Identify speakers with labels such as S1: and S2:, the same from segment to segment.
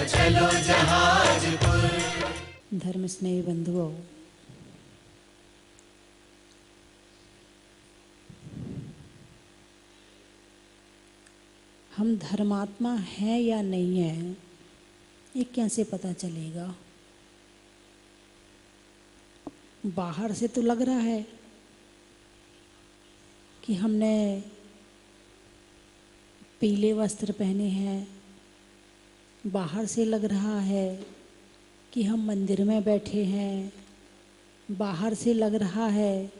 S1: चलो जहाजपुर।
S2: धर्म स्नेही बंधुओं, हम धर्मात्मा हैं या नहीं है, ये कैसे पता चलेगा? बाहर से तो लग रहा है कि हमने पीले वस्त्र पहने हैं, बाहर से लग रहा है कि हम मंदिर में बैठे हैं, बाहर से लग रहा है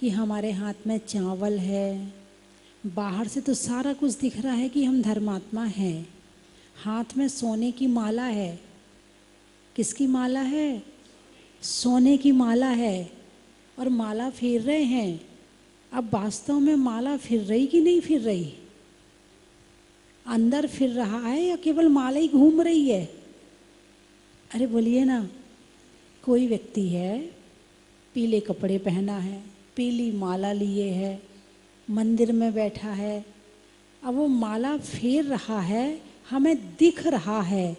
S2: कि हमारे हाथ में चावल है, बाहर से तो सारा कुछ दिख रहा है कि हम धर्मात्मा हैं। हाथ में सोने की माला है। किसकी माला है? सोने की माला है। और माला फेर रहे हैं। अब वास्तव में माला फिर रही कि नहीं फिर रही? अंदर फिर रहा है या केवल माला ही घूम रही है? अरे बोलिए ना। कोई व्यक्ति है, पीले कपड़े पहना है, पीली माला लिए है, मंदिर में बैठा है। अब वो माला फेर रहा है, हमें दिख रहा है,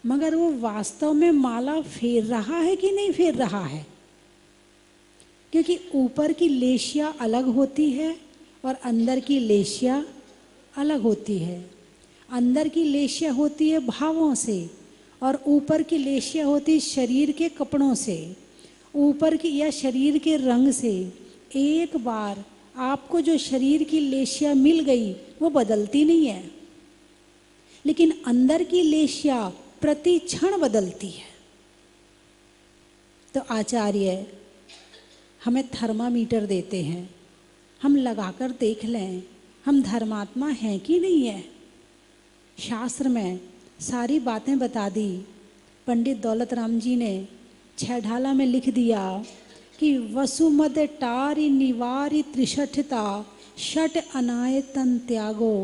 S2: मगर वो वास्तव में माला फेर रहा है कि नहीं फेर रहा है? क्योंकि ऊपर की लेशिया अलग होती है और अंदर की लेशिया अलग होती है। अंदर की लेशिया होती है भावों से और ऊपर की लेशिया होती है शरीर के कपड़ों से, ऊपर की या शरीर के रंग से। एक बार आपको जो शरीर की लेशिया मिल गई वो बदलती नहीं है, लेकिन अंदर की लेशिया प्रति क्षण बदलती है। तो आचार्य हमें थर्मामीटर देते हैं, हम लगाकर देख लें हम धर्मात्मा हैं कि नहीं है। शास्त्र में सारी बातें बता दी। पंडित दौलत राम जी ने 6 ढाला में लिख दिया कि वसुमद टारि निवारि त्रिषठता षट अनायतन त्यागो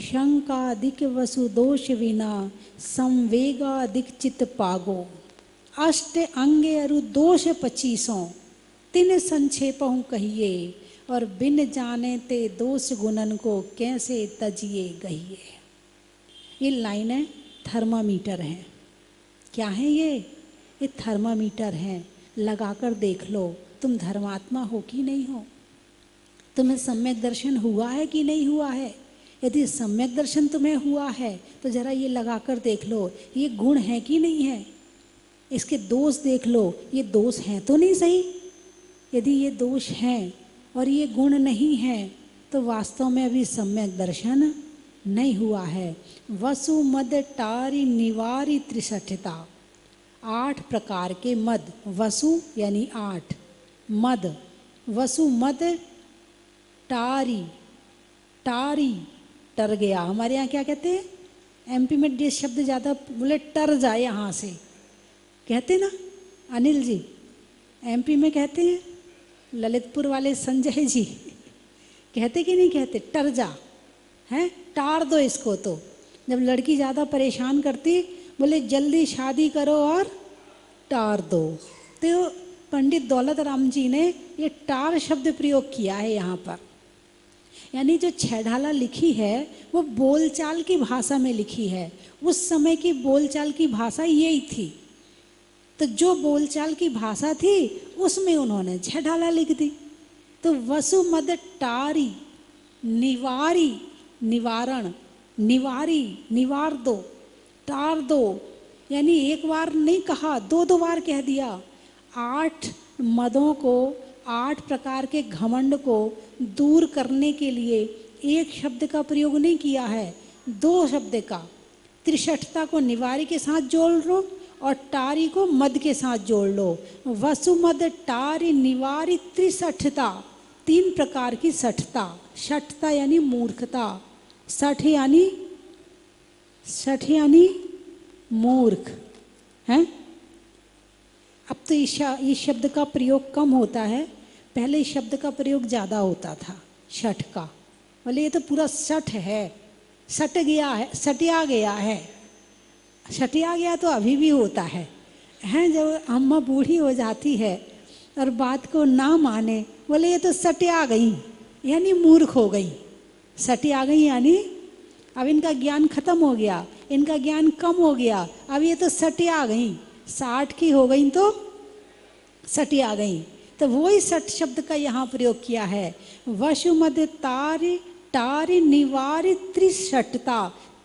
S2: शंकादिक वसुदोष विना संवेगादिक चित पागो अष्ट अंगे अरु दोष 25 तिन संक्षेपहु कहिए और बिन जाने ते दोष गुणन को कैसे तजिए गहिए। ये लाइनें थर्मामीटर हैं। क्या है ये थर्मामीटर हैं। लगाकर देख लो तुम धर्मात्मा हो कि नहीं हो, तुम्हें सम्यक दर्शन हुआ है कि नहीं हुआ है। यदि सम्यक दर्शन तुम्हें हुआ है तो जरा ये लगाकर देख लो ये गुण है कि नहीं है। इसके दोष देख लो, ये दोष हैं तो नहीं सही। यदि ये दोष हैं और ये गुण नहीं हैं तो वास्तव में अभी सम्यक दर्शन नहीं हुआ है। वसु मद टारि निवारि त्रिषठता, 8 प्रकार के मद। वसु यानी 8, मद, वसु मद टारि, टारि टर गया। हमारे यहाँ क्या कहते हैं? एमपी में ये शब्द ज़्यादा बोले टर जाए यहाँ से, कहते ना अनिल जी? एमपी में कहते हैं, ललितपुर वाले संजय जी कहते कि नहीं कहते? टर जा हैं, टार दो इसको। तो जब लड़की ज़्यादा परेशान करती बोले जल्दी शादी करो और टार दो। तो पंडित दौलत राम जी ने ये टार शब्द प्रयोग किया है यहाँ पर। यानी जो 6 ढाला लिखी है वो बोलचाल की भाषा में लिखी है। उस समय की बोलचाल की भाषा यही थी। तो जो बोलचाल की भाषा थी उसमें उन्होंने 6 ढाला लिख दी। तो वसु मद टारी निवारी, निवारण, निवारी निवार दो, टार दो। यानी एक बार नहीं कहा, 2 बार कह दिया। 8 मदों को, 8 प्रकार के घमंड को दूर करने के लिए एक शब्द का प्रयोग नहीं किया है, 2 शब्द का। त्रिषठता को निवारी के साथ जोड़ लो और टारी को मद के साथ जोड़ लो। वसुमद टारी निवारी त्रिषठता, 3 प्रकार की सठता। सठता यानी मूर्खता, सठ यानी मूर्ख हैं। अब तो इस शब्द का प्रयोग कम होता है, पहले इस शब्द का प्रयोग ज़्यादा होता था सठ का। बोले ये तो पूरा सठ है, सट गया है, सटिया गया है। सटिया गया तो अभी भी होता है हैं। जब अम्मा बूढ़ी हो जाती है और बात को ना माने, बोले ये तो सटिया गई, यानी मूर्ख हो गई। सटिया गई यानी अब इनका ज्ञान खत्म हो गया, इनका ज्ञान कम हो गया, अब ये तो सटी आ गई, 60 की हो गई तो सटी आ गई। तो वही सट शब्द का यहाँ प्रयोग किया है। वशुमद तारि टारि निवारि त्रिशटता,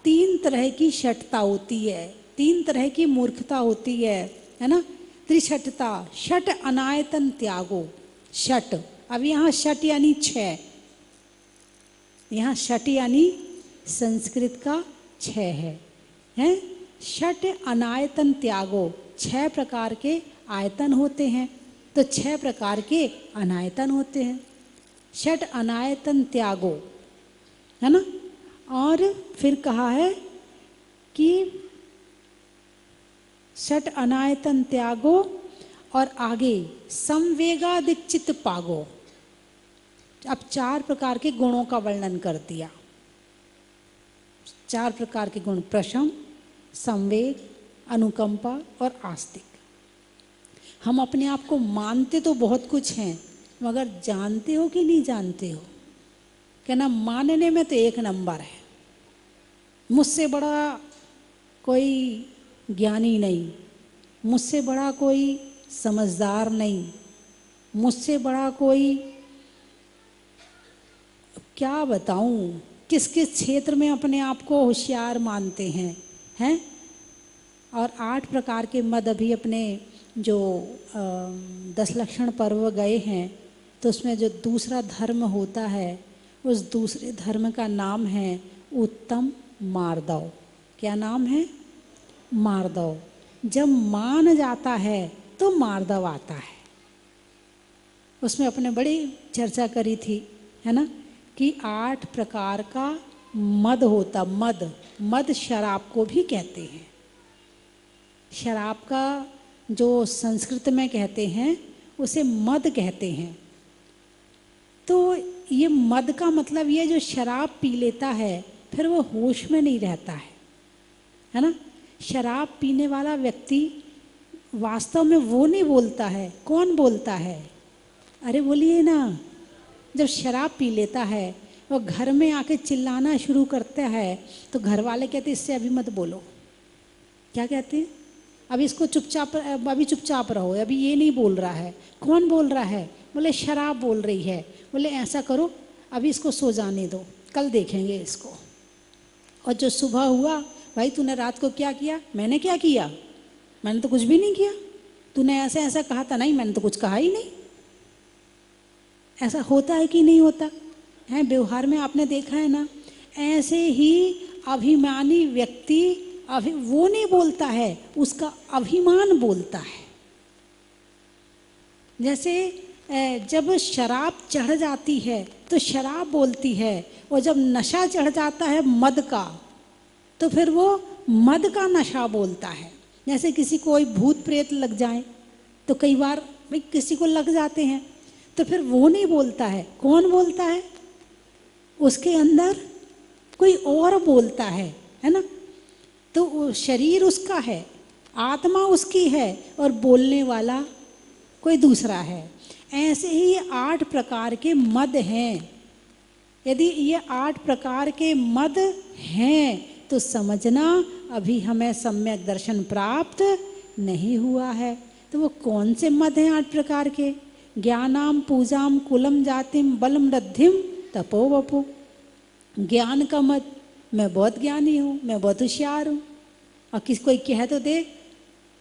S2: 3 तरह की शटता होती है, 3 तरह की मूर्खता होती है ना। त्रिशटता, शट अनायतन त्यागो, शट, अब यहाँ शट यानी 6, यहाँ शट यानी संस्कृत का 6 है। शट अनायतन त्यागो, 6 प्रकार के आयतन होते हैं, तो 6 प्रकार के अनायतन होते हैं। शट अनायतन त्यागो, है ना। और फिर कहा है कि शट अनायतन त्यागो, और आगे संवेगादिक चित्त पागो। अब 4 प्रकार के गुणों का वर्णन कर दिया। 4 प्रकार के गुण, प्रशम, संवेग, अनुकंपा और आस्तिक। हम अपने आप को मानते तो बहुत कुछ हैं, मगर जानते हो कि नहीं जानते हो? कहना मानने में तो 1 नंबर है, मुझसे बड़ा कोई ज्ञानी नहीं, मुझसे बड़ा कोई समझदार नहीं, मुझसे बड़ा कोई, क्या बताऊं, किस किस क्षेत्र में अपने आप को होशियार मानते हैं। और 8 प्रकार के मद अभी अपने जो 10 लक्षण पर्व गए हैं, तो उसमें जो दूसरा धर्म होता है, उस दूसरे धर्म का नाम है उत्तम मार्दव। क्या नाम है? मार्दव। जब मान जाता है तो मार्दव आता है। उसमें अपने बड़ी चर्चा करी थी, है ना, कि 8 प्रकार का मद होता, मद शराब को भी कहते हैं। शराब का जो संस्कृत में कहते हैं उसे मद कहते हैं। तो ये मद का मतलब ये जो शराब पी लेता है फिर वो होश में नहीं रहता है ना। शराब पीने वाला व्यक्ति वास्तव में वो नहीं बोलता है। कौन बोलता है? अरे बोलिए ना। जब शराब पी लेता है वो घर में आके चिल्लाना शुरू करता है तो घर वाले कहते इससे अभी मत बोलो। क्या कहते हैं? अभी इसको चुपचाप, अभी चुपचाप रहो, अभी ये नहीं बोल रहा है। कौन बोल रहा है? बोले शराब बोल रही है। बोले ऐसा करो, अभी इसको सो जाने दो, कल देखेंगे इसको। और जो सुबह हुआ, भाई तूने रात को क्या किया? मैंने क्या किया? मैंने तो कुछ भी नहीं किया। तूने ऐसा ऐसा कहा था। नहीं, मैंने तो कुछ कहा ही नहीं। ऐसा होता है कि नहीं होता है? व्यवहार में आपने देखा है ना। ऐसे ही अभिमानी व्यक्ति वो नहीं बोलता है, उसका अभिमान बोलता है। जैसे जब शराब चढ़ जाती है तो शराब बोलती है, और जब नशा चढ़ जाता है मद का तो फिर वो मद का नशा बोलता है। जैसे किसी को कोई भूत प्रेत लग जाए तो कई बार भाई किसी को लग जाते हैं, तो फिर वो नहीं बोलता है। कौन बोलता है? उसके अंदर कोई और बोलता है ना। तो शरीर उसका है, आत्मा उसकी है, और बोलने वाला कोई दूसरा है। ऐसे ही 8 प्रकार के मद हैं। यदि ये 8 प्रकार के मद हैं तो समझना अभी हमें सम्यक दर्शन प्राप्त नहीं हुआ है। तो वो कौन से मद हैं 8 प्रकार के? ज्ञानाम पूजाम कुलम जातिम बलम रद्धिम तपो वपो। ज्ञान का मद, मैं बहुत ज्ञानी हूँ, मैं बहुत होशियार हूँ। और कोई कह तो दे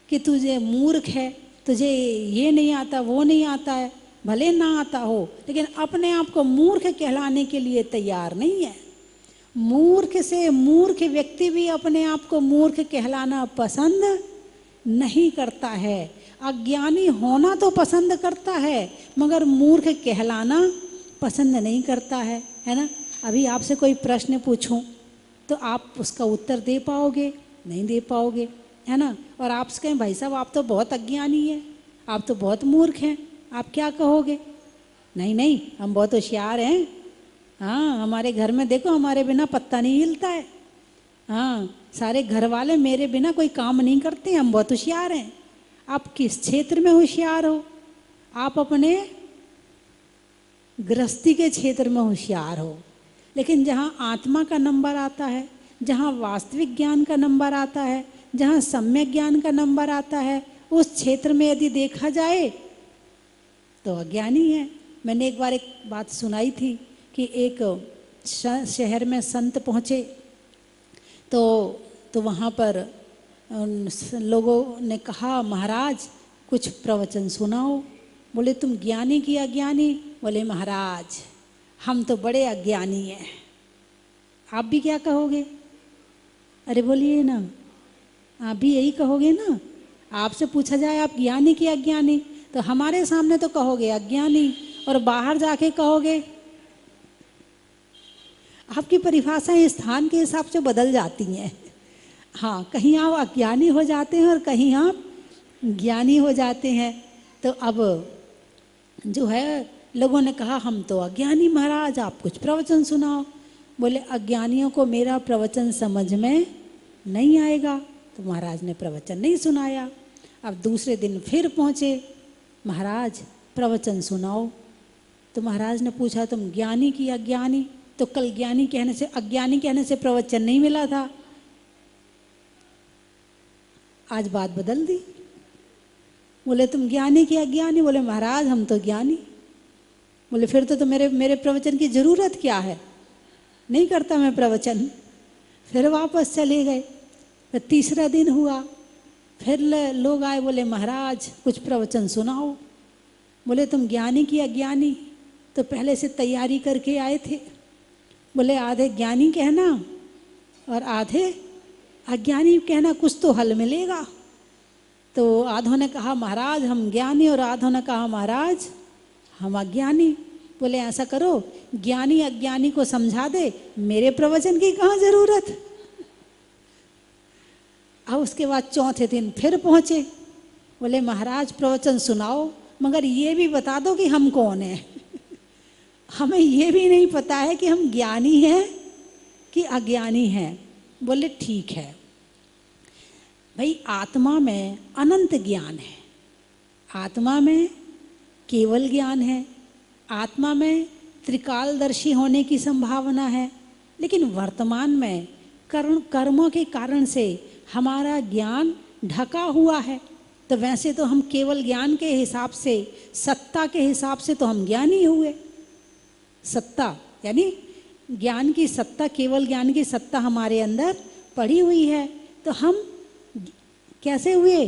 S2: कि तुझे मूर्ख है, तुझे ये नहीं आता, वो नहीं आता है, भले ना आता हो, लेकिन अपने आप को मूर्ख कहलाने के लिए तैयार नहीं है। मूर्ख से मूर्ख व्यक्ति भी अपने आप को मूर्ख कहलाना पसंद नहीं करता है। अज्ञानी होना तो पसंद करता है, मगर मूर्ख कहलाना पसंद नहीं करता है ना। अभी आपसे कोई प्रश्न पूछूं तो आप उसका उत्तर दे पाओगे? नहीं दे पाओगे, है ना। और आपसे कहें भाई साहब आप तो बहुत अज्ञानी हैं, आप तो बहुत मूर्ख हैं, आप क्या कहोगे? नहीं नहीं, हम बहुत होशियार हैं। हाँ, हमारे घर में देखो हमारे बिना पत्ता नहीं हिलता है। हाँ, सारे घर वाले मेरे बिना कोई काम नहीं करते, हम बहुत होशियार हैं। आप किस क्षेत्र में होशियार हो? आप अपने गृहस्थी के क्षेत्र में होशियार हो, लेकिन जहाँ आत्मा का नंबर आता है, जहाँ वास्तविक ज्ञान का नंबर आता है, जहाँ सम्यक ज्ञान का नंबर आता है, उस क्षेत्र में यदि देखा जाए तो अज्ञानी है। मैंने एक बार एक बात सुनाई थी कि एक शहर में संत पहुँचे तो वहाँ पर उन लोगों ने कहा, महाराज कुछ प्रवचन सुनाओ। बोले तुम ज्ञानी की अज्ञानी? बोले महाराज हम तो बड़े अज्ञानी हैं। आप भी क्या कहोगे? अरे बोलिए ना, आप भी यही कहोगे ना? आपसे पूछा जाए आप ज्ञानी की अज्ञानी, तो हमारे सामने तो कहोगे अज्ञानी, और बाहर जाके कहोगे। आपकी परिभाषाएं स्थान के हिसाब से बदल जाती हैं। हाँ, कहीं आप अज्ञानी हो जाते हैं और कहीं आप ज्ञानी हो जाते हैं। तो अब जो है लोगों ने कहा हम तो अज्ञानी महाराज, आप कुछ प्रवचन सुनाओ। बोले अज्ञानियों को मेरा प्रवचन समझ में नहीं आएगा। तो महाराज ने प्रवचन नहीं सुनाया। अब दूसरे दिन फिर पहुँचे, महाराज प्रवचन सुनाओ। तो महाराज ने पूछा तुम ज्ञानी की अज्ञानी? तो कल ज्ञानी कहने से अज्ञानी कहने से प्रवचन नहीं मिला था, आज बात बदल दी। बोले तुम ज्ञानी की अज्ञानी? बोले महाराज हम तो ज्ञानी। बोले फिर तो मेरे प्रवचन की ज़रूरत क्या है, नहीं करता मैं प्रवचन। फिर वापस चले गए। तो तीसरा दिन हुआ, फिर लोग आए, बोले महाराज कुछ प्रवचन सुनाओ। बोले तुम ज्ञानी की अज्ञानी? तो पहले से तैयारी करके आए थे। बोले आधे ज्ञानी कहना और आधे अज्ञानी कहना, कुछ तो हल मिलेगा। तो आधों ने कहा महाराज हम ज्ञानी, और आधों ने कहा महाराज हम अज्ञानी। बोले ऐसा करो, ज्ञानी अज्ञानी को समझा दे, मेरे प्रवचन की कहाँ जरूरत। अब उसके बाद चौथे दिन फिर पहुँचे। बोले महाराज प्रवचन सुनाओ, मगर ये भी बता दो कि हम कौन हैं। हमें ये भी नहीं पता है कि हम ज्ञानी हैं कि अज्ञानी हैं। बोले ठीक है भाई, आत्मा में अनंत ज्ञान है, आत्मा में केवल ज्ञान है, आत्मा में त्रिकालदर्शी होने की संभावना है। लेकिन वर्तमान में कर्मों के कारण से हमारा ज्ञान ढका हुआ है। तो वैसे तो हम केवल ज्ञान के हिसाब से, सत्ता के हिसाब से तो हम ज्ञानी हुए। सत्ता यानी ज्ञान की सत्ता, केवल ज्ञान की सत्ता हमारे अंदर पड़ी हुई है। तो हम कैसे हुए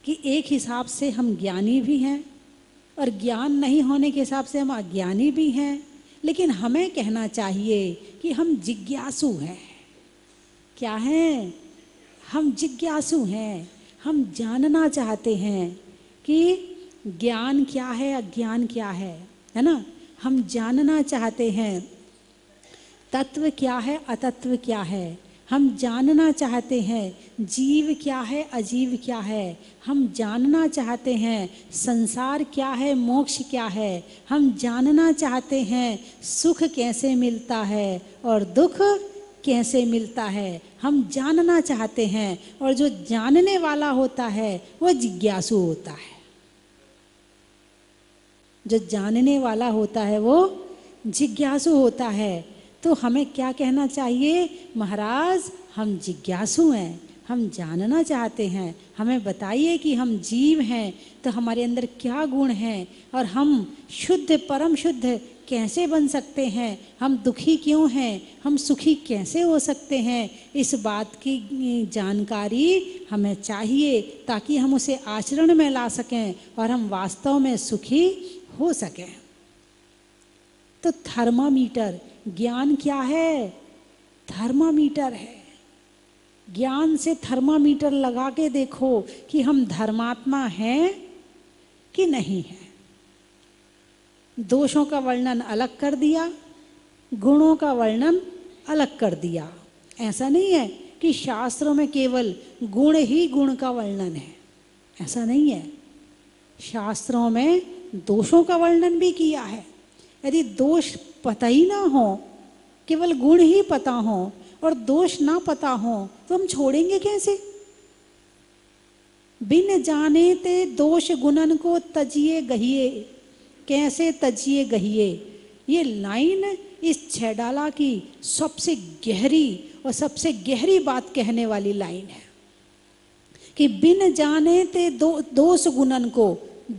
S2: कि एक हिसाब से हम ज्ञानी भी हैं और ज्ञान नहीं होने के हिसाब से हम अज्ञानी भी हैं। लेकिन हमें कहना चाहिए कि हम जिज्ञासु हैं। क्या हैं? हम जिज्ञासु हैं। हम जानना चाहते हैं कि ज्ञान क्या है, अज्ञान क्या है ना। हम जानना चाहते हैं तत्व क्या है, अतत्व क्या है। हम जानना चाहते हैं जीव क्या है, अजीव क्या है। हम जानना चाहते हैं संसार क्या है, मोक्ष क्या है। हम जानना चाहते हैं सुख कैसे मिलता है और दुख कैसे मिलता है। हम जानना चाहते हैं, और जो जानने वाला होता है वो जिज्ञासु होता है। जो जानने वाला होता है वो जिज्ञासु होता है। तो हमें क्या कहना चाहिए? महाराज हम जिज्ञासु हैं, हम जानना चाहते हैं। हमें बताइए कि हम जीव हैं तो हमारे अंदर क्या गुण हैं, और हम शुद्ध परम शुद्ध कैसे बन सकते हैं। हम दुखी क्यों हैं, हम सुखी कैसे हो सकते हैं। इस बात की जानकारी हमें चाहिए ताकि हम उसे आचरण में ला सकें और हम वास्तव में सुखी हो सकें। तो थर्मामीटर, ज्ञान क्या है? थर्मामीटर है। ज्ञान से थर्मामीटर लगा के देखो कि हम धर्मात्मा हैं कि नहीं है। दोषों का वर्णन अलग कर दिया, गुणों का वर्णन अलग कर दिया। ऐसा नहीं है कि शास्त्रों में केवल गुण ही गुण का वर्णन है, ऐसा नहीं है। शास्त्रों में दोषों का वर्णन भी किया है। यदि दोष पता ही ना हो, केवल गुण ही पता हो और दोष ना पता हो, तो हम छोड़ेंगे कैसे? बिन जाने ते दोष गुणन को तजिए गहिए, कैसे तजिए गहिए। ये लाइन इस छैडाला की सबसे गहरी और सबसे गहरी बात कहने वाली लाइन है कि बिन जाने ते दोष गुणन को,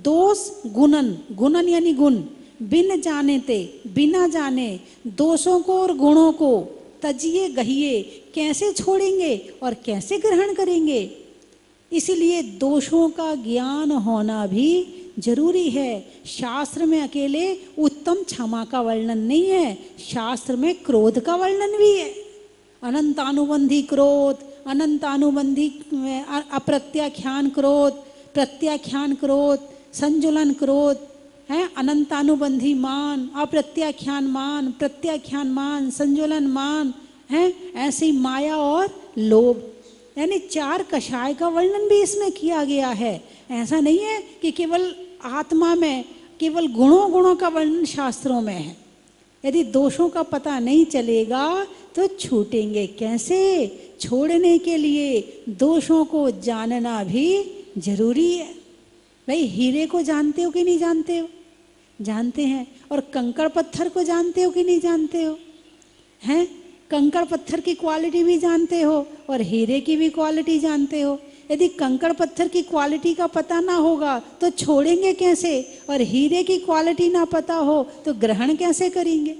S2: दोष गुणन, गुणन यानी गुण, बिन जाने ते बिना जाने दोषों को और गुणों को तजिए गहिए, कैसे छोड़ेंगे और कैसे ग्रहण करेंगे। इसलिए दोषों का ज्ञान होना भी जरूरी है। शास्त्र में अकेले उत्तम क्षमा का वर्णन नहीं है, शास्त्र में क्रोध का वर्णन भी है। अनंतानुबंधी क्रोध, अनंतानुबंधी अप्रत्याख्यान क्रोध, प्रत्याख्यान क्रोध, संजुलन क्रोध है, अनंतानुबंधी मान, अप्रत्याख्यान मान, प्रत्याख्यान मान, संजुलन मान है, ऐसी माया और लोभ, यानी 4 कषाय का वर्णन भी इसमें किया गया है। ऐसा नहीं है कि केवल आत्मा में केवल गुणों का वर्णन शास्त्रों में है। यदि दोषों का पता नहीं चलेगा तो छूटेंगे कैसे। छोड़ने के लिए दोषों को जानना भी जरूरी है। भाई हीरे को जानते हो कि नहीं जानते हो? जानते हैं। और कंकड़ पत्थर को जानते हो कि नहीं जानते हो? हैं? कंकड़ पत्थर की क्वालिटी भी जानते हो और हीरे की भी क्वालिटी जानते हो। यदि कंकड़ पत्थर की क्वालिटी का पता ना होगा तो छोड़ेंगे कैसे, और हीरे की क्वालिटी ना पता हो तो ग्रहण कैसे करेंगे।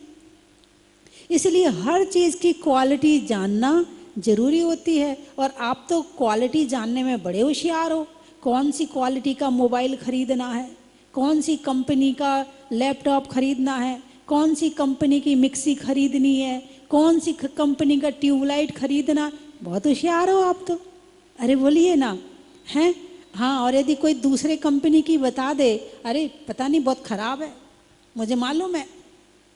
S2: इसलिए हर चीज़ की क्वालिटी जानना जरूरी होती है। और आप तो क्वालिटी जानने में बड़े होशियार हो। कौन सी क्वालिटी का मोबाइल खरीदना है, कौन सी कंपनी का लैपटॉप खरीदना है, कौन सी कंपनी की मिक्सी खरीदनी है, कौन सी कंपनी का ट्यूबलाइट खरीदना, बहुत होशियार हो आप तो। अरे बोलिए ना, हैं? हाँ, और यदि कोई दूसरे कंपनी की बता दे, अरे पता नहीं बहुत ख़राब है, मुझे मालूम है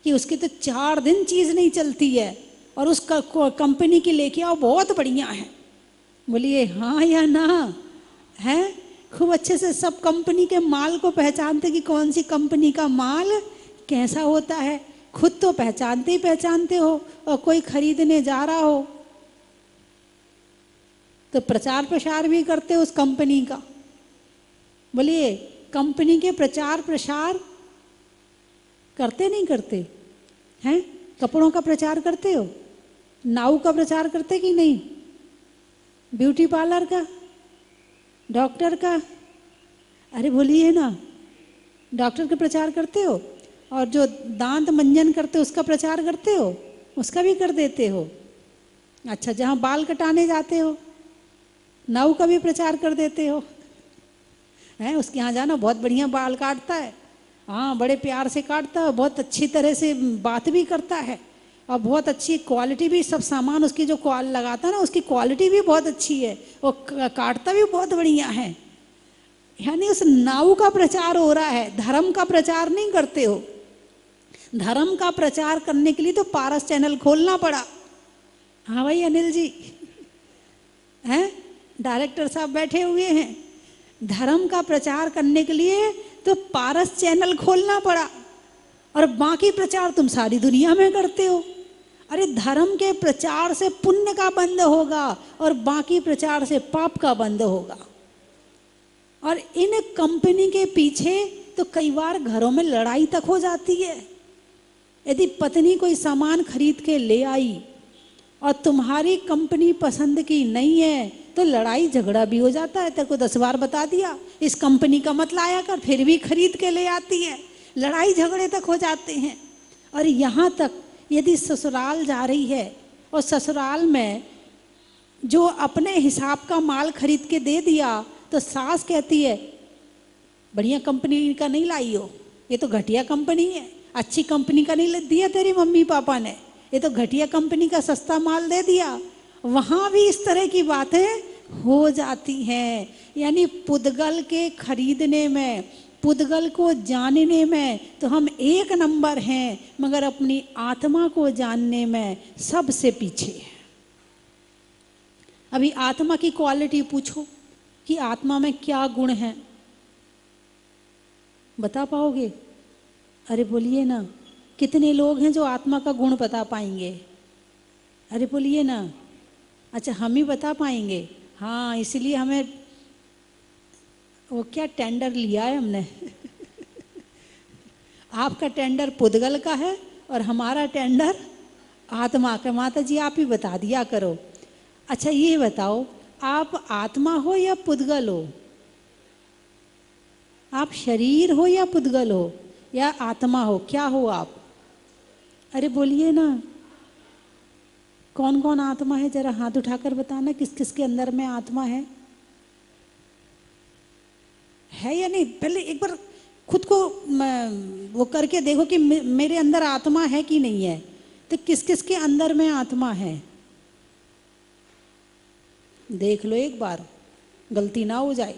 S2: कि उसकी तो 4 दिन चीज़ नहीं चलती है, और उस कंपनी की लेके आओ बहुत बढ़िया है, बोलिए हाँ या ना? हैं? खूब अच्छे से सब कंपनी के माल को पहचानते कि कौन सी कंपनी का माल कैसा होता है। खुद तो पहचानते ही पहचानते हो, और कोई खरीदने जा रहा हो तो प्रचार प्रसार भी करते हो उस कंपनी का। बोलिए कंपनी के प्रचार प्रसार करते नहीं करते हैं? कपड़ों का प्रचार करते हो, नाऊ का प्रचार करते कि नहीं, ब्यूटी पार्लर का, डॉक्टर का, अरे बोलिए ना, डॉक्टर का प्रचार करते हो, और जो दांत मंजन करते हो उसका प्रचार करते हो, उसका भी कर देते हो। अच्छा, जहाँ बाल कटाने जाते हो नाऊ का भी प्रचार कर देते हो, हैं? उसके यहाँ जाना, बहुत बढ़िया बाल काटता है, हाँ बड़े प्यार से काटता है, बहुत अच्छी तरह से बात भी करता है, और बहुत अच्छी क्वालिटी भी, सब सामान उसकी जो लगाता है ना उसकी क्वालिटी भी बहुत अच्छी है, और काटता भी बहुत बढ़िया है। यानी उस नाऊ का प्रचार हो रहा है, धर्म का प्रचार नहीं करते हो। धर्म का प्रचार करने के लिए तो पारस चैनल खोलना पड़ा। हाँ भाई अनिल जी, हैं? डायरेक्टर साहब बैठे हुए हैं। धर्म का प्रचार करने के लिए तो पारस चैनल खोलना पड़ा, और बाकी प्रचार तुम सारी दुनिया में करते हो। अरे धर्म के प्रचार से पुण्य का बंद होगा और बाकी प्रचार से पाप का बंद होगा। और इन कंपनी के पीछे तो कई बार घरों में लड़ाई तक हो जाती है। यदि पत्नी कोई सामान खरीद के ले आई और तुम्हारी कंपनी पसंद की नहीं है तो लड़ाई झगड़ा भी हो जाता है। तेरे को 10 बार बता दिया इस कंपनी का मत लाया कर, फिर भी खरीद के ले आती है, लड़ाई झगड़े तक हो जाते हैं। और यहाँ तक यदि ससुराल जा रही है और ससुराल में जो अपने हिसाब का माल खरीद के दे दिया तो सास कहती है बढ़िया कंपनी का नहीं लाई हो, ये तो घटिया कंपनी है, अच्छी कंपनी का नहीं दिया तेरी मम्मी पापा ने, ये तो घटिया कंपनी का सस्ता माल दे दिया। वहाँ भी इस तरह की बातें हो जाती हैं। यानी पुद्गल के खरीदने में, पुद्गल को जानने में तो हम 1 नंबर हैं, मगर अपनी आत्मा को जानने में सबसे पीछे है। अभी आत्मा की क्वालिटी पूछो कि आत्मा में क्या गुण हैं, बता पाओगे? अरे बोलिए ना, कितने लोग हैं जो आत्मा का गुण बता पाएंगे? अरे बोलिए ना। अच्छा, हम ही बता पाएंगे? हाँ, इसलिए हमें वो क्या टेंडर लिया है हमने आपका टेंडर पुद्गल का है और हमारा टेंडर आत्मा का माता जी आप ही बता दिया करो। अच्छा ये बताओ, आप आत्मा हो या पुद्गल हो? आप शरीर हो या पुद्गल हो या आत्मा हो, क्या हो आप? अरे बोलिए ना, कौन कौन आत्मा है? जरा हाथ उठाकर बताना, किस किस के अंदर में आत्मा है या नहीं? पहले एक बार खुद को वो करके देखो कि मेरे अंदर आत्मा है कि नहीं है। तो किस किस के अंदर में आत्मा है, देख लो एक बार, गलती ना हो जाए।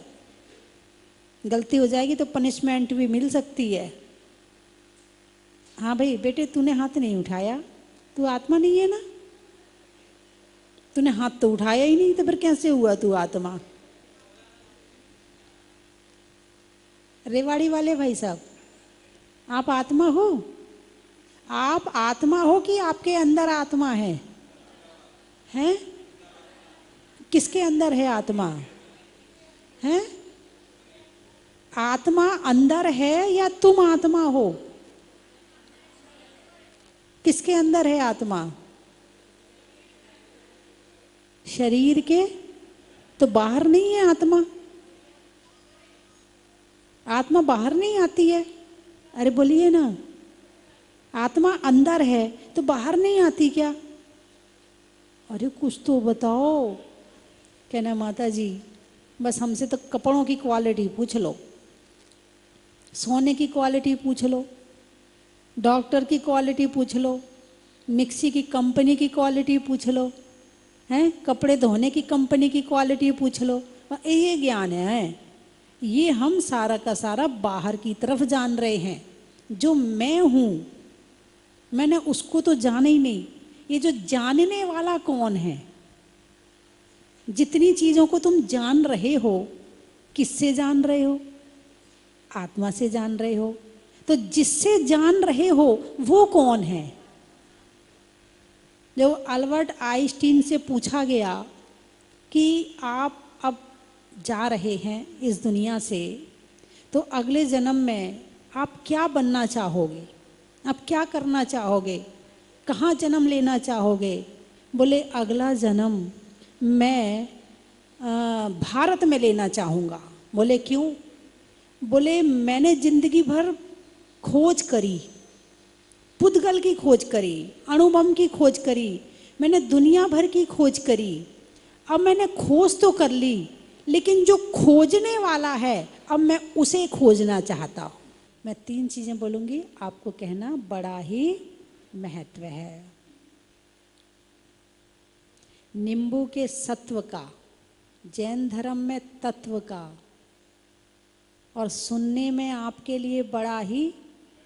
S2: गलती हो जाएगी तो पनिशमेंट भी मिल सकती है। हाँ भाई बेटे, तूने हाथ नहीं उठाया, तू आत्मा नहीं है ना? तूने हाथ तो उठाया ही नहीं, तो फिर कैसे हुआ तू आत्मा? रेवाड़ी वाले भाई साहब, आप आत्मा हो? आप आत्मा हो कि आपके अंदर आत्मा है? हैं? किसके अंदर है आत्मा? हैं? आत्मा अंदर है या तुम आत्मा हो? किसके अंदर है आत्मा? शरीर के। तो बाहर नहीं है आत्मा? आत्मा बाहर नहीं आती है? अरे बोलिए ना, आत्मा अंदर है तो बाहर नहीं आती क्या? अरे कुछ तो बताओ। कहना माता जी बस हमसे तो कपड़ों की क्वालिटी पूछ लो, सोने की क्वालिटी पूछ लो, डॉक्टर की क्वालिटी पूछ लो, मिक्सी की कंपनी की क्वालिटी पूछ लो, हैं कपड़े धोने की कंपनी की क्वालिटी पूछ लो, ये ज्ञान है। ये हम सारा का सारा बाहर की तरफ जान रहे हैं। जो मैं हूँ, मैंने उसको तो जाना ही नहीं। ये जो जानने वाला कौन है? जितनी चीज़ों को तुम जान रहे हो, किससे जान रहे हो? आत्मा से जान रहे हो। तो जिससे जान रहे हो वो कौन है? जब अल्बर्ट आइंस्टीन से पूछा गया कि आप अब जा रहे हैं इस दुनिया से, तो अगले जन्म में आप क्या बनना चाहोगे? आप क्या करना चाहोगे? कहाँ जन्म लेना चाहोगे? बोले अगला जन्म मैं भारत में लेना चाहूँगा। बोले क्यों? बोले मैंने जिंदगी भर खोज करी, पुद्गल की खोज करी, अणुबम की खोज करी, मैंने दुनिया भर की खोज करी। अब मैंने खोज तो कर ली, लेकिन जो खोजने वाला है अब मैं उसे खोजना चाहता हूँ। मैं 3 चीज़ें बोलूँगी, आपको कहना बड़ा ही महत्व है। नींबू के सत्व का, जैन धर्म में तत्व का, और सुनने में आपके लिए बड़ा ही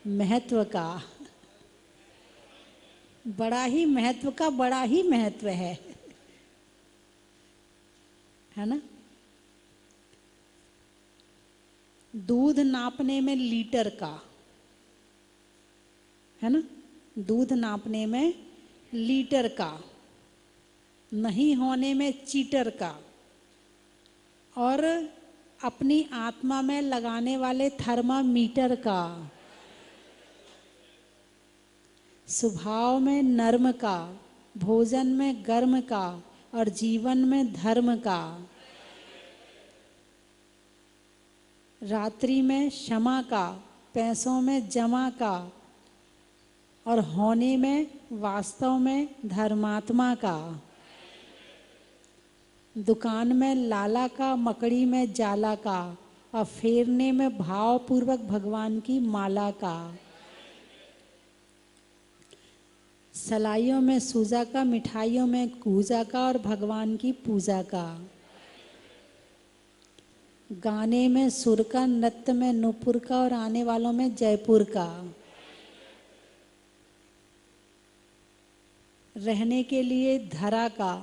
S2: महत्व का, बड़ा ही महत्व का, बड़ा ही महत्व है ना? दूध नापने में लीटर का, है ना? दूध नापने में लीटर का, नहीं होने में चीटर का, और अपनी आत्मा में लगाने वाले थर्मामीटर का, स्वभाव में नर्म का, भोजन में गर्म का, और जीवन में धर्म का, रात्रि में क्षमा का, पैसों में जमा का, और होने में वास्तव में धर्मात्मा का, दुकान में लाला का, मकड़ी में जाला का, और फेरने में भावपूर्वक भगवान की माला का, सलाइयों में सूजा का, मिठाइयों में कूजा का, और भगवान की पूजा का, गाने में सुर का, नृत्य में नूपुर का, और आने वालों में जयपुर का, रहने के लिए धरा का,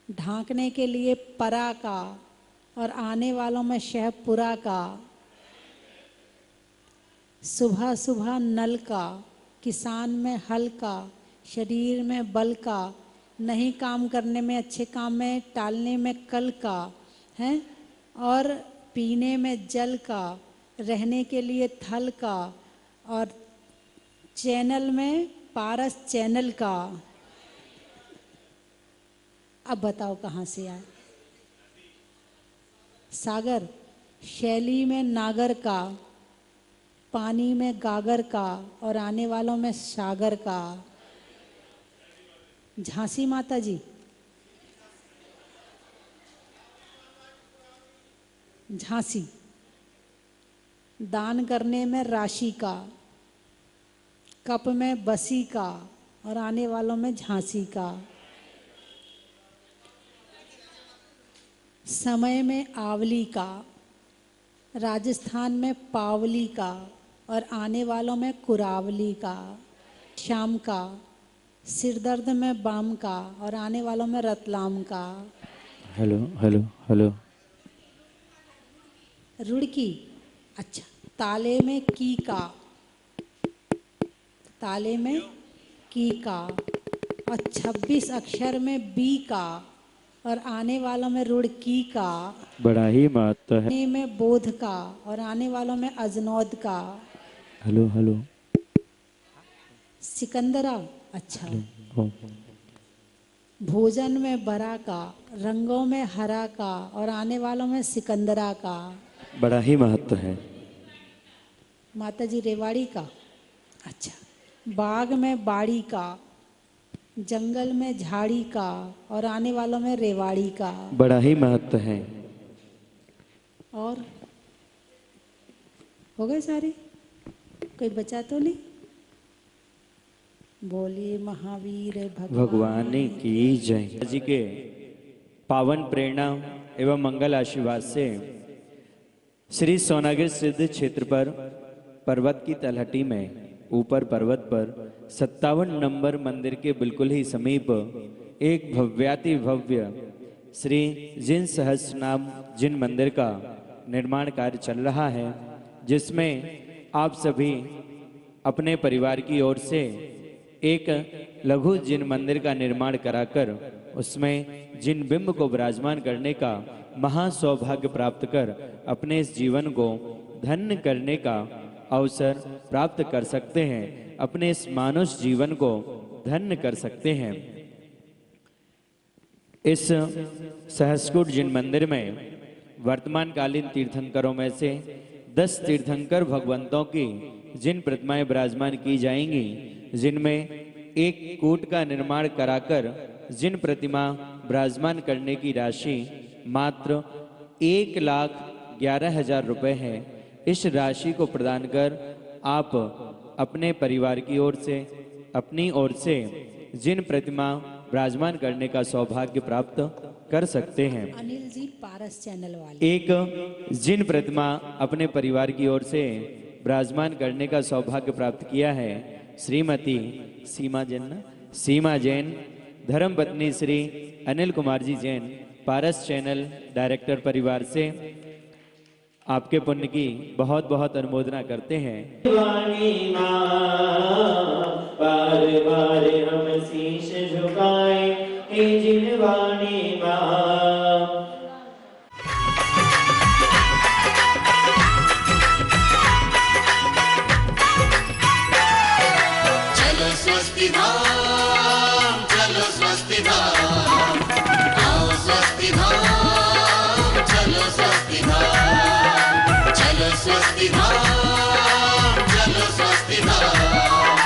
S2: ढांकने के लिए परा का, और आने वालों में शहपुरा का, सुबह सुबह नल का, किसान में हल का, शरीर में बल का, नहीं काम करने में अच्छे काम में, टालने में कल का है, और पीने में जल का, रहने के लिए थल का, और चैनल में पारस चैनल का। अब बताओ कहाँ से आए? सागर, शैली में नागर का, पानी में गागर का और आने वालों में सागर का। झांसी माता जी, झांसी। दान करने में राशि का, कप में बसी का और आने वालों में झांसी का। समय में आवली का, राजस्थान में पावली का और आने वालों में कुरावली का। शाम का, सिरदर्द में बाम का और आने वालों में रतलाम का।
S3: Hello hello hello.
S2: रुड़की, अच्छा। ताले में की का, ताले में की का और 26 अक्षर में बी का और आने वालों में रुड़की का।
S3: बड़ा ही महत्व है।
S2: आने में बोध का और आने वालों में अजनौद का।
S3: Hello hello.
S2: सिकंदरा, अच्छा।
S3: हेलो।
S2: भोजन में बरा का, रंगों में हरा का और आने वालों में सिकंदरा का।
S3: बड़ा ही महत्व है।
S2: माता जी रेवाड़ी का, अच्छा। बाग में बाड़ी का, जंगल में झाड़ी का और आने वालों में रेवाड़ी का।
S3: बड़ा ही महत्व है।
S2: और हो गए सारे? कोई बचा तो नहीं? बोलिए महावीर
S3: भगवान की जय। जी के पावन प्रेरणा एवं मंगल आशीर्वाद से श्री सोनागिर सिद्ध क्षेत्र पर पर्वत की तलहटी में ऊपर पर्वत पर 57 नंबर मंदिर के बिल्कुल ही समीप एक भव्याति भव्य श्री जिन सहस्रनाम जिन मंदिर का निर्माण कार्य चल रहा है, जिसमें आप सभी अपने परिवार की ओर से एक लघु जिन मंदिर का निर्माण कराकर उसमें जिन बिंब को विराजमान करने का महासौभाग्य प्राप्त कर अपने इस जीवन को धन्य करने का अवसर प्राप्त कर सकते हैं, अपने इस मानुष जीवन को धन्य कर सकते हैं। इस सहस्कुट जिन मंदिर में वर्तमान कालीन तीर्थंकरों में से 10 तीर्थंकर भगवंतों की जिन प्रतिमाएं विराजमान की जाएंगी, जिनमें एक कूट का निर्माण कराकर जिन प्रतिमा विराजमान करने की राशि मात्र 1,11,000 रुपए है। इस राशि को प्रदान कर आप अपने परिवार की ओर से, अपनी ओर से जिन प्रतिमा विराजमान करने का सौभाग्य प्राप्त कर सकते हैं।
S2: अनिल जी पारस चैनल वाले
S3: एक जिन प्रतिमा अपने परिवार की ओर से विराजमान करने का सौभाग्य प्राप्त किया है, श्रीमती सीमा जैन, धर्म पत्नी श्री अनिल कुमार जी जैन, पारस चैनल डायरेक्टर परिवार से आपके पुण्य की बहुत बहुत अनुमोदना करते हैं।
S1: वाणी माँ बार बार हम शीश झुकाएं, हे जिन वाणी माँ।
S4: चलो स्वस्ति धाम, चलो स्वस्ति धाम, आओ स्वस्ति धाम, चलो स्वस्ति धाम, चलो स्वस्ति धाम, चलो स्वस्ति धाम,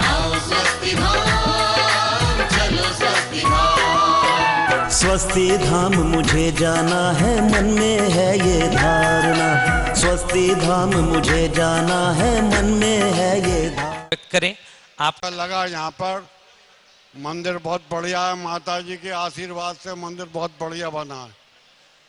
S4: आओ स्वस्ति धाम, चलो स्वस्ति धाम।
S5: स्वस्ति धाम मुझे जाना है, मन में है ये धारणा। स्वस्ति धाम मुझे जाना है, मन में है ये धारणा।
S6: करें आप।
S7: लगा यहाँ पर मंदिर बहुत बढ़िया है, माता जी के आशीर्वाद से मंदिर बहुत बढ़िया बना है।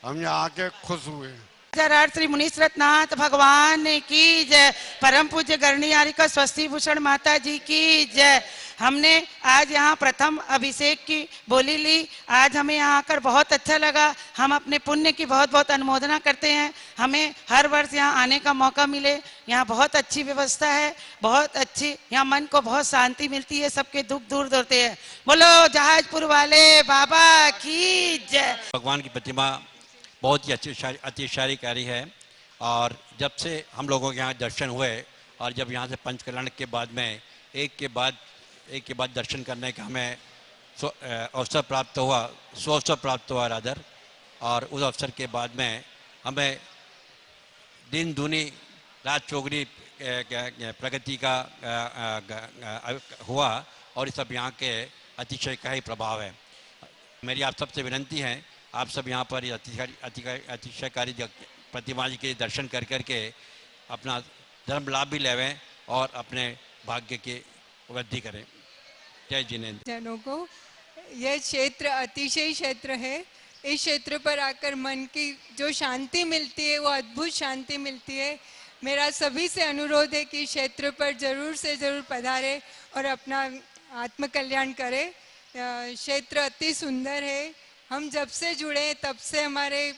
S7: हम यहाँ आके खुश हुए हैं।
S8: श्री मुनीश रत्नाथ भगवान की जय। परम पूज्य गणियारिका स्वस्ति भूषण माता जी की जय। हमने आज यहाँ प्रथम अभिषेक की बोली ली। आज हमें यहाँ आकर बहुत अच्छा लगा। हम अपने पुण्य की बहुत बहुत अनुमोदना करते हैं। हमें हर वर्ष यहाँ आने का मौका मिले। यहाँ बहुत अच्छी व्यवस्था है, बहुत अच्छी। यहाँ मन को बहुत शांति मिलती है, सबके दुख दूर होते हैं। बोलो जहाजपुर वाले बाबा की जय।
S6: भगवान की प्रतिमा बहुत ही अतिशायकारी है और जब से हम लोगों के यहाँ दर्शन हुए और जब यहाँ से पंचकल्याण के बाद में एक के बाद एक के बाद दर्शन करने का हमें अवसर प्राप्त हुआ, सुअवसर प्राप्त हुआ रादर। और उस अवसर के बाद में हमें दिन दूनी रात चौगुनी प्रगति का हुआ और इस सब यहाँ के अतिशय का ही प्रभाव है। मेरी आप सबसे विनंती है, आप सब यहाँ पर अतिशयकारी प्रतिमा जी के दर्शन कर करके अपना धर्म लाभ भी लेवें और अपने भाग्य की वृद्धि करें। जय जिनेन्द्र।
S9: जनों को यह क्षेत्र अतिशय क्षेत्र है। इस क्षेत्र पर आकर मन की जो शांति मिलती है वो अद्भुत शांति मिलती है। मेरा सभी से अनुरोध है कि क्षेत्र पर जरूर से जरूर पधारे और अपना आत्म कल्याण करे। क्षेत्र अति सुंदर है। हम जब से जुड़े तब से हमारे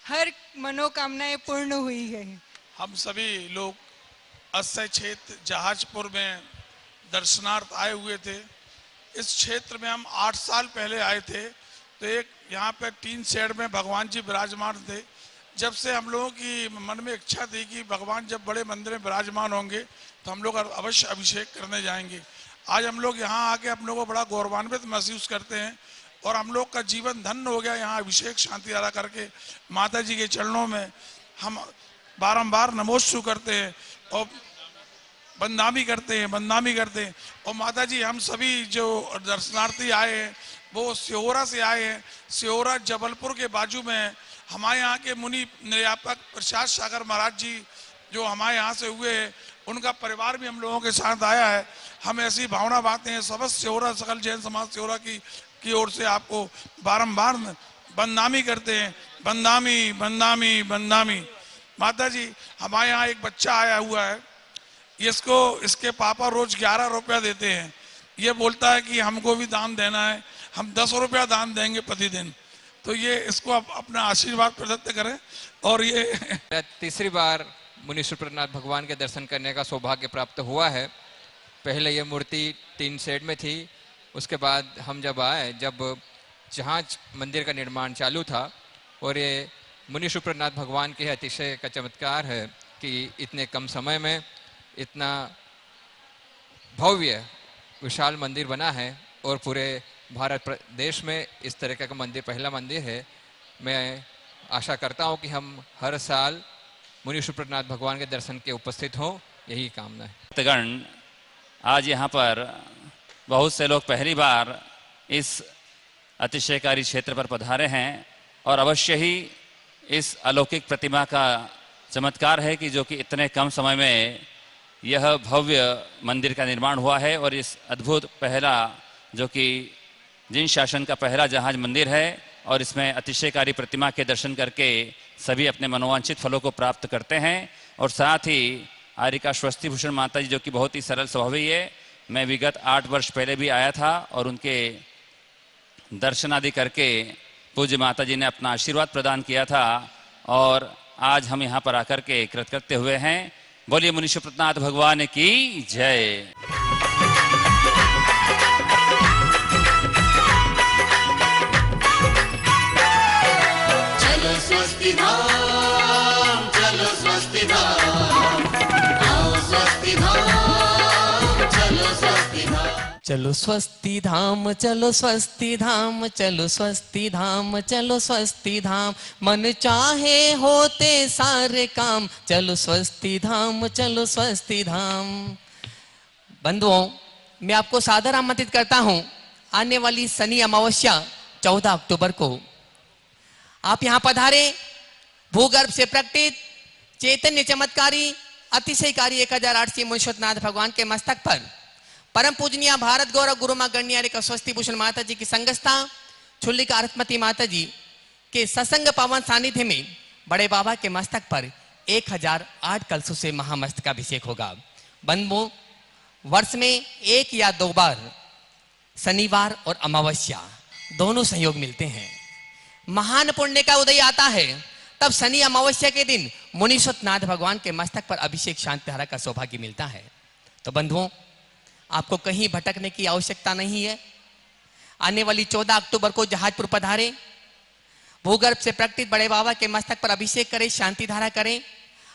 S9: हर मनोकामनाएं पूर्ण हुई है।
S10: हम सभी लोग अस्य क्षेत्र जहाजपुर में दर्शनार्थ आए हुए थे। इस क्षेत्र में हम 8 साल पहले आए थे, तो एक यहाँ पे टीन शेड में भगवान जी विराजमान थे। जब से हम लोगों की मन में इच्छा थी कि भगवान जब बड़े मंदिर में विराजमान होंगे तो हम लोग अवश्य अभिषेक करने जाएंगे। आज हम लोग यहाँ आके हम लोग को बड़ा गौरवान्वित महसूस करते हैं और हम लोग का जीवन धन्य हो गया। यहाँ अभिषेक शांति धारा करके माता जी के चरणों में हम बारंबार नमोस्तु करते हैं और बंदामी करते हैं। और माता जी, हम सभी जो दर्शनार्थी आए हैं वो सिहोरा से आए हैं। सिहोरा जबलपुर के बाजू में हमारे यहाँ के मुनि निर्यापक प्रसाद सागर महाराज जी जो हमारे यहाँ से हुए हैं, उनका परिवार भी हम लोगों के साथ आया है। हम ऐसी भावना बातें हैं समस्त सिहोरा सकल जैन समाज सिहोरा की ओर से आपको बारंबार बंदामी करते हैं। बंदामी। माता जी, हमारे यहाँ एक बच्चा आया हुआ है, इसके पापा रोज 11 रुपया देते हैं। ये बोलता है कि हमको भी दान देना है, हम 10 रुपया दान देंगे प्रतिदिन। तो ये इसको अपना आशीर्वाद प्रदत्त करें। और ये
S11: तीसरी बार मुनि सुप्रनाथ भगवान के दर्शन करने का सौभाग्य प्राप्त हुआ है। पहले ये मूर्ति टीन शेड में थी, उसके बाद हम जब आए, जब जहाज मंदिर का निर्माण चालू था, और ये मुनि सुप्रनाथ भगवान के अतिशय का चमत्कार है कि इतने कम समय में इतना भव्य विशाल मंदिर बना है और पूरे भारत देश में इस तरह का मंदिर पहला मंदिर है। मैं आशा करता हूं कि हम हर साल मुनि सुप्रनाथ भगवान के दर्शन के उपस्थित हों, यही कामना है।
S12: भक्तगण, आज यहाँ पर बहुत से लोग पहली बार इस अतिशयकारी क्षेत्र पर पधारे हैं और अवश्य ही इस अलौकिक प्रतिमा का चमत्कार है कि जो कि इतने कम समय में यह भव्य मंदिर का निर्माण हुआ है। और इस अद्भुत पहला जो कि जिन शासन का पहला जहाज मंदिर है, और इसमें अतिशयकारी प्रतिमा के दर्शन करके सभी अपने मनोवांछित फलों को प्राप्त करते हैं। और साथ ही आर्यिका स्वस्ति भूषण माता जी जो कि बहुत ही सरल स्वभावी है, मैं विगत 8 वर्ष पहले भी आया था और उनके दर्शन आदि करके पूज्य माता जी ने अपना आशीर्वाद प्रदान किया था। और आज हम यहाँ पर आकर के कृतकृत्य हुए हैं। बोलिए मुनि सुप्रनाथ भगवान की जय।
S4: चलो स्वस्ति धाम, चलो स्वस्ति धाम, आओ स्वस्ति धाम, चलो स्वस्ति धाम।
S13: चलो स्वस्ति धाम, चलो स्वस्ति धाम, चलो स्वस्ति धाम, चलो स्वस्ति धाम, मन चाहे होते सारे काम, चलो स्वस्ति धाम, चलो स्वस्ति धाम। बंधुओं, मैं आपको सादर आमंत्रित करता हूं आने वाली शनि अमावस्या 14 अक्टूबर को आप यहां पधारे। भूगर्भ से प्रकटित चैतन्य चमत्कारी अतिशयकारी 1008 मुनिशुप्रनाथ भगवान के मस्तक पर परम पूजनीय भारत गौरव गुरु मां गणियारिका स्वस्ति भूषण माता जी की संगस्था छुल्लिका अरथमती माता जी के सत्संग पावन सानिध्य में बड़े बाबा के मस्तक पर 1008 कलशों से महामस्तकाभिषेक होगा। बंधुओं, वर्ष में 1 या 2 बार शनिवार और अमावस्या दोनों संयोग मिलते हैं। महान पुण्य का उदय आता है, तब शनि अमावस्या के दिन मुनि सुप्रनाथ भगवान के मस्तक पर अभिषेक शांति धारा का सौभाग्य मिलता है। तो बंधुओं, आपको कहीं भटकने की आवश्यकता नहीं है। आने वाली 14 अक्टूबर को जहाजपुर पधारे, भूगर्भ से प्रकटित बड़े बाबा के मस्तक पर अभिषेक करें, शांति धारा करें।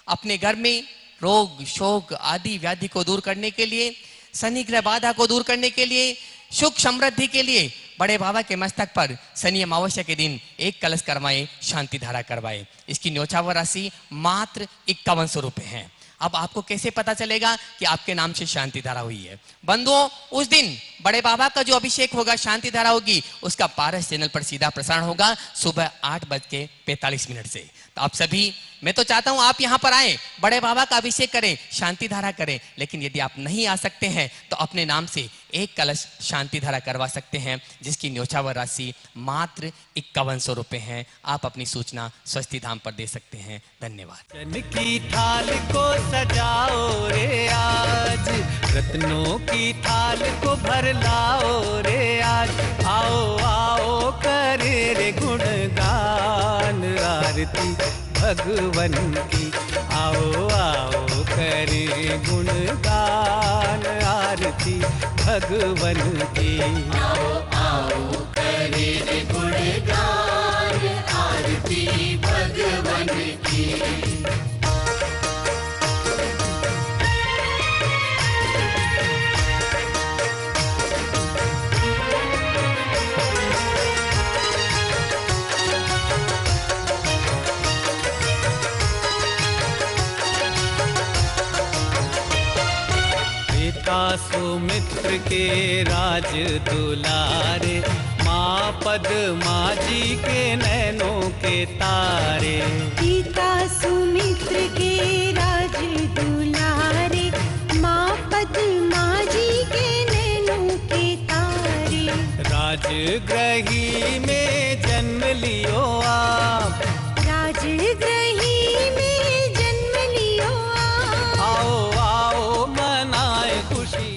S13: अपने घर में रोग शोक आदि व्याधि को दूर करने के लिए शनि ग्रह बाधा को दूर करने के लिए, सुख समृद्धि के लिए बड़े बाबा के मस्तक पर शनि अमावस्या के दिन एक कलश करवाएं, शांति धारा करवाएं। इसकी न्योछावर राशि मात्र 5100 रुपये है। अब आपको कैसे पता चलेगा कि आपके नाम से शांति धारा हुई है? बंधुओं, उस दिन बड़े बाबा का जो अभिषेक होगा, शांति धारा होगी, उसका पारस चैनल पर सीधा प्रसारण होगा सुबह 8:45 से। तो आप सभी, मैं तो चाहता हूं आप यहां पर आए, बड़े बाबा का अभिषेक करें, शांति धारा करें। लेकिन यदि आप नहीं आ सकते हैं तो अपने नाम से एक कलश शांति धारा करवा सकते हैं, जिसकी न्योछावर राशि मात्र 5100 रुपये है। आप अपनी सूचना स्वस्ति धाम पर दे सकते हैं। धन्यवाद।
S14: रतन की थाल को सजाओ रे आज, रत्नों की थाल को भर लाओ रे आज। आओ आओ करे रे गुणगान आरती भगवन की। आओ आओ करे गुणगान आरती भगवन की।
S4: आओ आओ करे रे गुणगान आरती भगवन की।
S14: सुमित्र के राज दुलारे, माँ पद्मा जी के नैनों के तारे।
S15: पिता सुमित्र के राज दुलारे, माँ पद्मा जी के नैनों के तारे।
S14: राजगृही में जन्म लियो आप,
S15: राजगृही में जन्म लियो आप।
S14: आओ आओ मनाए खुशी।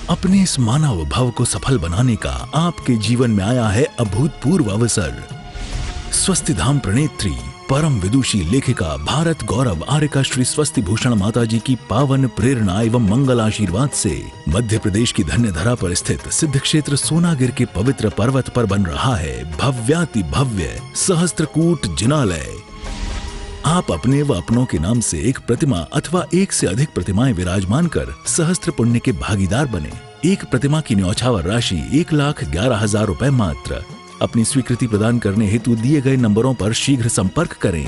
S16: अपने इस मानव भव को सफल बनाने का आपके जीवन में आया है अभूतपूर्व अवसर। स्वस्ति धाम प्रणेत्री परम विदुषी लेखिका भारत गौरव आर्यका श्री स्वस्ति भूषण माता जी की पावन प्रेरणा एवं मंगल आशीर्वाद से मध्य प्रदेश की धन्य धरा पर स्थित सिद्ध क्षेत्र सोनागिर के पवित्र पर्वत पर बन रहा है भव्याति भव्य सहस्त्रकूट जिनालय। आप अपने व अपनों के नाम से एक प्रतिमा अथवा एक से अधिक प्रतिमाएं विराजमान कर सहस्त्र पुण्य के भागीदार बने। एक प्रतिमा की न्योछावर राशि 1,11,000 रुपए मात्र। अपनी स्वीकृति प्रदान करने हेतु दिए गए नंबरों पर शीघ्र संपर्क करें।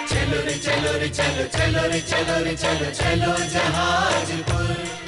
S4: चलो रे चलो रे चलो चलो रे चलो रे चलो चलो जहाजपुर।